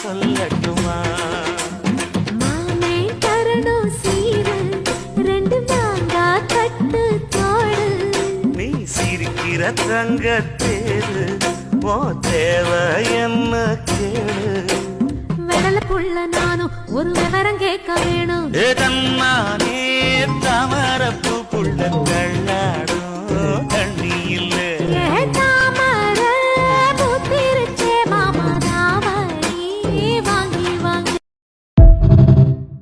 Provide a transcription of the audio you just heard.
சொல்லட்டுமா? மாமே தரணும் சீரு, ரெண்டு மாங்கா தட்டு தோடு. நீ சிரிக்கிற தங்கத்தேரு, ஓ தேவை என்ன கேளு. வெடல புள்ள நானும் ஒரு விவரம் கேட்க வேணும். தன்னானே தாமரப்பூ புள்ள